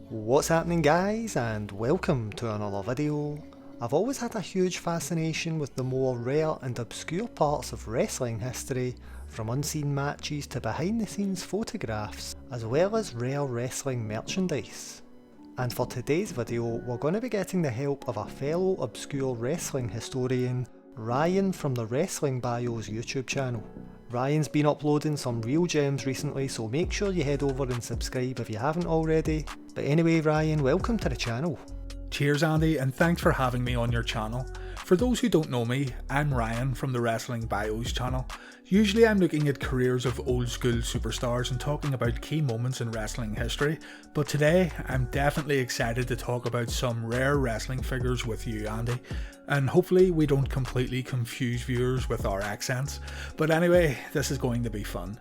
What's happening, guys, and welcome to another video. I've always had a huge fascination with the more rare and obscure parts of wrestling history, from unseen matches to behind the scenes photographs, as well as rare wrestling merchandise. And for today's video, we're going to be getting the help of a fellow obscure wrestling historian, Ryan from the Wrestling BIOS YouTube channel. Ryan's been uploading some real gems recently, so make sure you head over and subscribe if you haven't already. But anyway, Ryan, welcome to the channel. Cheers Andy, and thanks for having me on your channel. For those who don't know me, I'm Ryan from the Wrestling BIOS channel. Usually I'm looking at careers of old school superstars and talking about key moments in wrestling history, but today I'm definitely excited to talk about some rare wrestling figures with you, Andy. And hopefully we don't completely confuse viewers with our accents. But anyway, this is going to be fun.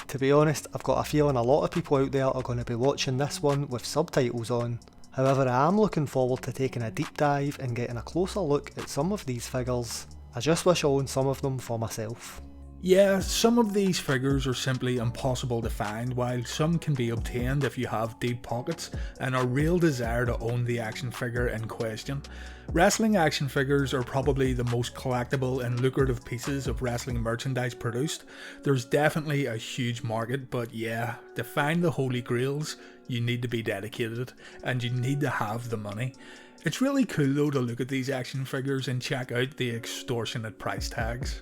To be honest, I've got a feeling a lot of people out there are going to be watching this one with subtitles on. However, I am looking forward to taking a deep dive and getting a closer look at some of these figures. I just wish I owned some of them for myself. Yeah, some of these figures are simply impossible to find, while some can be obtained if you have deep pockets and a real desire to own the action figure in question. Wrestling action figures are probably the most collectible and lucrative pieces of wrestling merchandise produced. There's definitely a huge market, but yeah, to find the holy grails, you need to be dedicated and you need to have the money. It's really cool though to look at these action figures and check out the extortionate price tags.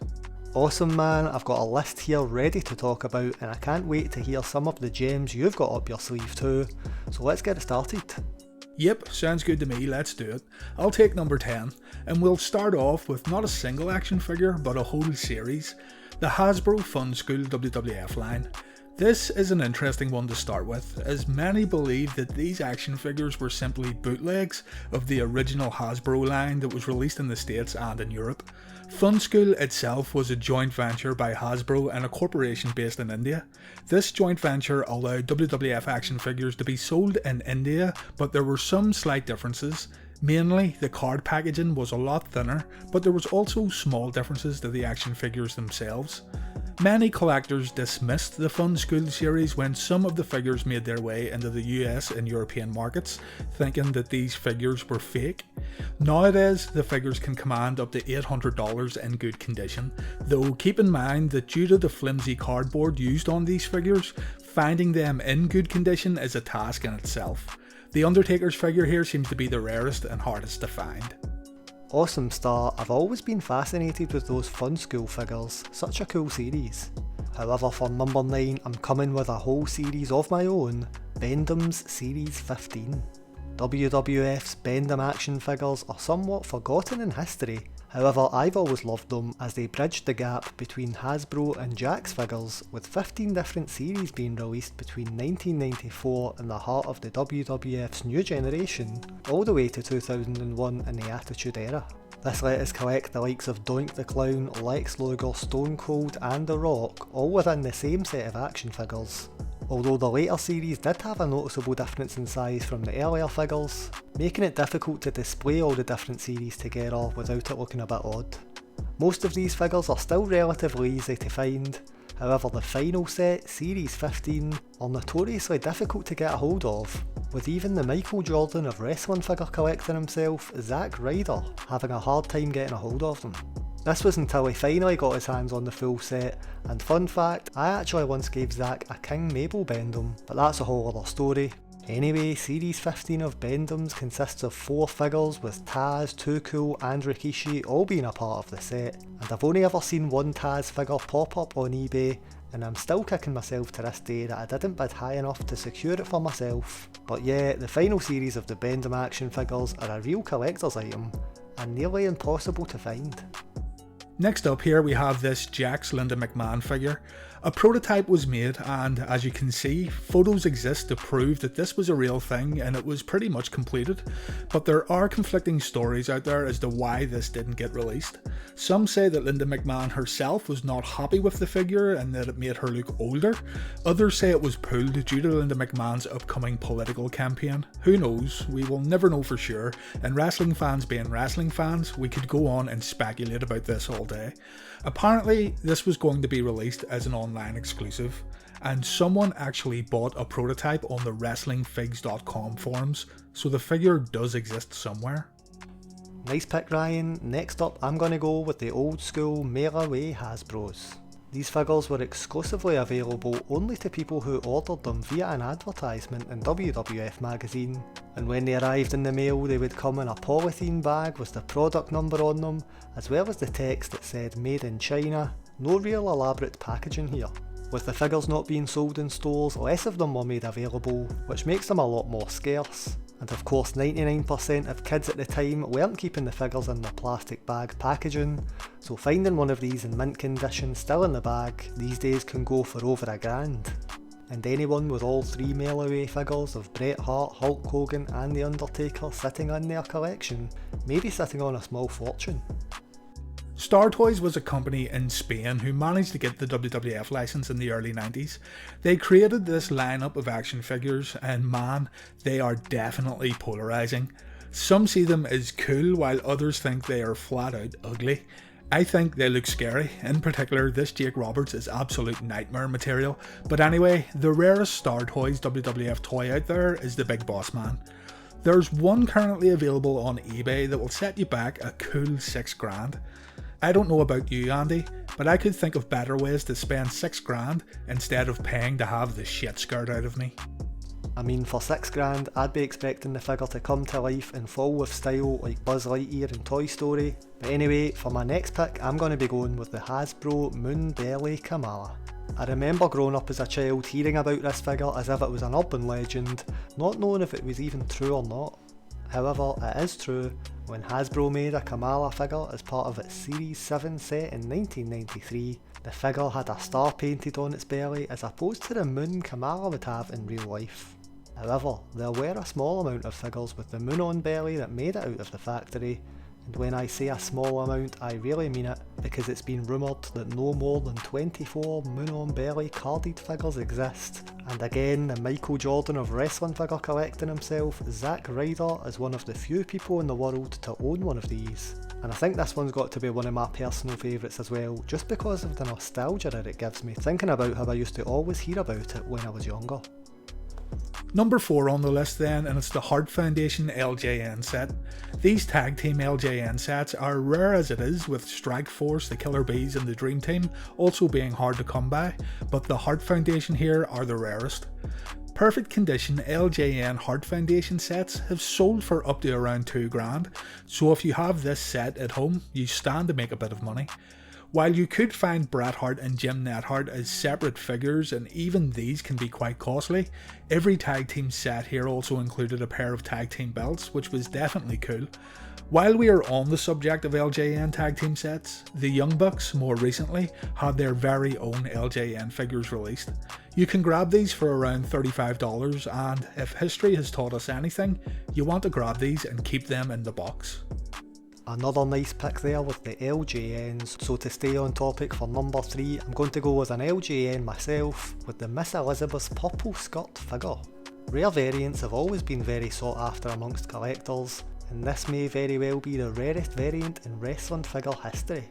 Awesome, man, I've got a list here ready to talk about, and I can't wait to hear some of the gems you've got up your sleeve too. So let's get it started. Yep, sounds good to me, let's do it. I'll take number 10, and we'll start off with not a single action figure, but a whole series. The Hasbro Funskool WWF line. This is an interesting one to start with, as many believe that these action figures were simply bootlegs of the original Hasbro line that was released in the States and in Europe. Funskool itself was a joint venture by Hasbro and a corporation based in India. This joint venture allowed WWF action figures to be sold in India, but there were some slight differences. Mainly, the card packaging was a lot thinner, but there was also small differences to the action figures themselves. Many collectors dismissed the Funskool series when some of the figures made their way into the US and European markets, thinking that these figures were fake. Nowadays, the figures can command up to $800 in good condition, though keep in mind that due to the flimsy cardboard used on these figures, finding them in good condition is a task in itself. The Undertaker's figure here seems to be the rarest and hardest to find. Awesome start. I've always been fascinated with those Funskool figures, such a cool series. However, for number 9, I'm coming with a whole series of my own, Bend-Ems Series 15. WWF's Bend-Em action figures are somewhat forgotten in history, however I've always loved them as they bridged the gap between Hasbro and Jakks figures, with 15 different series being released between 1994 in the heart of the WWF's new generation, all the way to 2001 in the Attitude Era. This let us collect the likes of DOINK the Clown, Lex Luger, Stone Cold and The Rock, all within the same set of action figures. Although the later series did have a noticeable difference in size from the earlier figures, making it difficult to display all the different series together without it looking a bit odd. Most of these figures are still relatively easy to find, however the final set, Series 15, are notoriously difficult to get a hold of, with even the Michael Jordan of wrestling figure collecting himself, Zack Ryder, having a hard time getting a hold of them. This was until he finally got his hands on the full set, and fun fact, I actually once gave Zack a King Mabel Bend-Em, but that's a whole other story. Anyway, Series 15 of Bend-Ems consists of 4 figures, with Taz, Too Cool and Rikishi all being a part of the set, and I've only ever seen one Taz figure pop up on eBay, and I'm still kicking myself to this day that I didn't bid high enough to secure it for myself. But yeah, the final series of the Bend-Em action figures are a real collector's item, and nearly impossible to find. Next up here we have this Jakks Linda McMahon figure. A prototype was made and, as you can see, photos exist to prove that this was a real thing and it was pretty much completed, but there are conflicting stories out there as to why this didn't get released. Some say that Linda McMahon herself was not happy with the figure and that it made her look older. Others say it was pulled due to Linda McMahon's upcoming political campaign. Who knows? We will never know for sure, and wrestling fans being wrestling fans, we could go on and speculate about this all day. Apparently, this was going to be released as an online exclusive. and someone actually bought a prototype on the WrestlingFigs.com forums, so the figure does exist somewhere. Nice pick, Ryan. Next up, I'm going to go with the old school MAILAWay HASBROS. These figures were exclusively available only to people who ordered them via an advertisement in WWF magazine, and when they arrived in the mail they would come in a polythene bag with the product number on them, as well as the text that said Made in China. No real elaborate packaging here. With the figures not being sold in stores, less of them were made available, which makes them a lot more scarce. And of course 99% of kids at the time weren't keeping the figures in their plastic bag packaging, so finding one of these in mint condition still in the bag these days can go for over £1,000. And anyone with all 3 MAILAWay figures of Bret Hart, Hulk Hogan and The Undertaker sitting in their collection may be sitting on a small fortune. Star Toys was a company in Spain who managed to get the WWF license in the early 90s. They created this lineup of action figures, and man, they are definitely polarising. Some see them as cool while others think they are flat out ugly. I think they look scary. In particular, this Jake Roberts is absolute nightmare material. But anyway, the rarest Star Toys WWF toy out there is the Big Boss Man. There's one currently available on eBay that will set you back a cool $6,000. I don't know about you, Andy, but I could think of better ways to spend $6,000 instead of paying to have the shit scared out of me. I mean, for $6,000 I'd be expecting the figure to come to life and full with style like Buzz Lightyear in Toy Story. But anyway, for my next pick I'm going to be going with the Hasbro Moonbelly Kamala. I remember growing up as a child hearing about this figure as if it was an urban legend, not knowing if it was even true or not. However, it is true. When Hasbro made a Kamala figure as part of its Series 7 set in 1993, the figure had a star painted on its belly as opposed to the moon Kamala would have in real life. However, there were a small amount of figures with the moon on belly that made it out of the factory, and when I say a small amount I really mean it, because it's been rumoured that no more than 24 moon on belly carded figures exist. And again, the Michael Jordan of wrestling figure collecting himself, Zack Ryder, is one of the few people in the world to own one of these. And I think this one's got to be one of my personal favourites as well, just because of the nostalgia that it gives me, thinking about how I used to always hear about it when I was younger. Number 4 on the list then, and it's the Hart Foundation LJN set. These tag team LJN sets are rare as it is, with Strike Force, the Killer Bees and the Dream Team also being hard to come by, but the Hart Foundation here are the rarest. Perfect condition LJN Hart Foundation sets have sold for up to around $2,000, so if you have this set at home, you stand to make a bit of money. While you could find Bret Hart and Jim Neidhart as separate figures, and even these can be quite costly, every tag team set here also included a pair of tag team belts, which was definitely cool. While we are on the subject of LJN tag team sets, the Young Bucks more recently had their very own LJN figures released. You can grab these for around $35, and if history has taught us anything, you want to grab these and keep them in the box. Another nice pick there with the LJN'S, so to stay on topic for number 3, I'm going to go with an LJN myself with the Miss Elizabeth's purple skirt figure. Rare variants have always been very sought after amongst collectors, and this may very well be the rarest variant in wrestling figure history.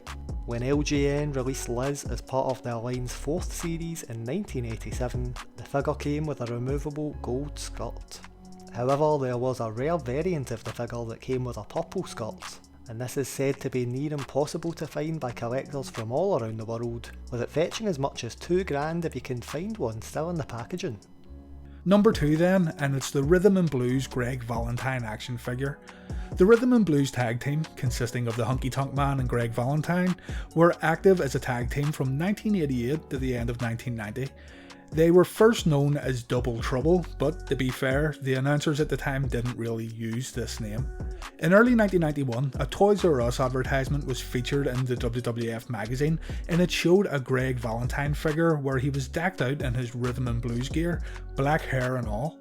When LJN released Liz as part of their line's 4th series in 1987, the figure came with a removable gold skirt. However, there was a rare variant of the figure that came with a purple skirt, and this is said to be near impossible to find by collectors from all around the world, with it fetching as much as $2,000 if you can find one still in the packaging. Number 2 then, and it's the Rhythm and Blues Greg Valentine action figure. The Rhythm and Blues tag team, consisting of the Hunky Tonk Man and Greg Valentine, were active as a tag team from 1988 to the end of 1990. They were first known as Double Trouble, but to be fair, the announcers at the time didn't really use this name. In early 1991, a Toys R Us advertisement was featured in the WWF magazine, and it showed a Greg Valentine figure where he was decked out in his Rhythm and Blues gear, black hair and all.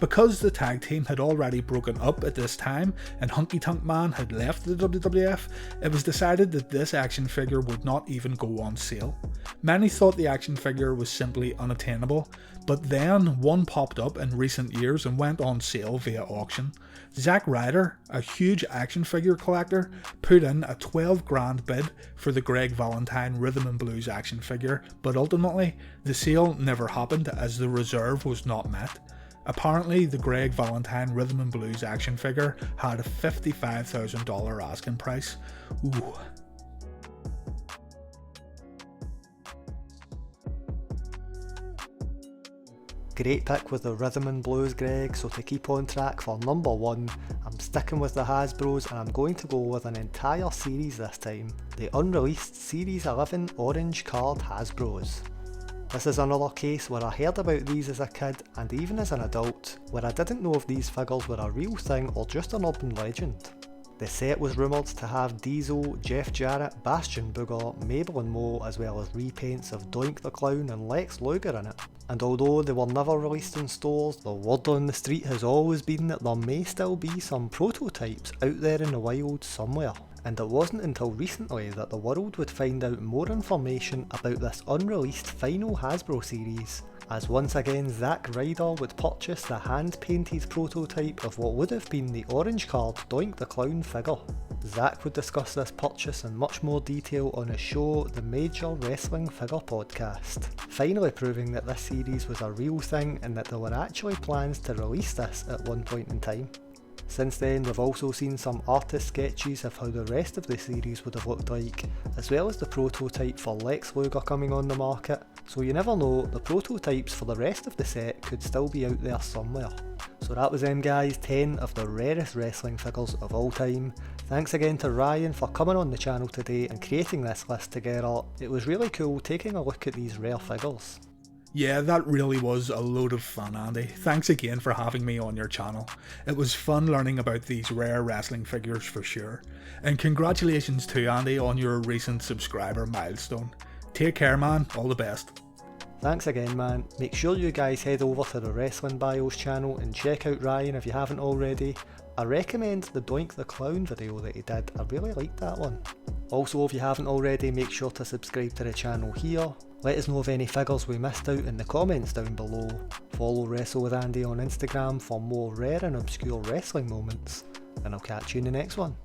Because the tag team had already broken up at this time and Honky Tonk Man had left the WWF, it was decided that this action figure would not even go on sale. Many thought the action figure was simply unattainable, but then one popped up in recent years and went on sale via auction. Zack Ryder, a huge action figure collector, put in a 12 grand bid for the Greg Valentine Rhythm and Blues action figure, but ultimately the sale never happened as the reserve was not met. Apparently the Greg Valentine Rhythm and Blues action figure had a $55,000 asking price. Ooh. Great pick with the Rhythm and Blues, Greg, so to keep on track for number 1, I'm sticking with the Hasbros and I'm going to go with an entire series this time, the unreleased Series 11 Orange Card Hasbros. This is another case where I heard about these as a kid and even as an adult, where I didn't know if these figures were a real thing or just an urban legend. The set was rumoured to have Diesel, Jeff Jarrett, Bastion Booger, Mabel and Mo, as well as repaints of Doink the Clown and Lex Luger in it. And although they were never released in stores, the word on the street has always been that there may still be some prototypes out there in the wild somewhere. And it wasn't until recently that the world would find out more information about this unreleased final Hasbro series, as once again Zack Ryder would purchase the hand-painted prototype of what would have been the orange card Doink the Clown figure. Zack would discuss this purchase in much more detail on his show, the Major Wrestling Figure Podcast, finally proving that this series was a real thing and that there were actually plans to release this at one point in time. Since then, we've also seen some artist sketches of how the rest of the series would have looked like, as well as the prototype for Lex Luger coming on the market, so you never know, the prototypes for the rest of the set could still be out there somewhere. So that was them guys, 10 of the rarest wrestling figures of all time. Thanks again to Ryan for coming on the channel today and creating this list together. It was really cool taking a look at these rare figures. Yeah, that really was a load of fun, Andy. Thanks again for having me on your channel. It was fun learning about these rare wrestling figures for sure. And congratulations to Andy on your recent subscriber milestone. Take care, man. All the best. Thanks again, man. Make sure you guys head over to the Wrestling BIOS channel and check out Ryan if you haven't already. I recommend the Doink the Clown video that he did. I really liked that one. Also, if you haven't already, make sure to subscribe to the channel here. Let us know of any figures we missed out in the comments down below. Follow Wrestle with Andy on Instagram for more rare and obscure wrestling moments. And I'll catch you in the next one.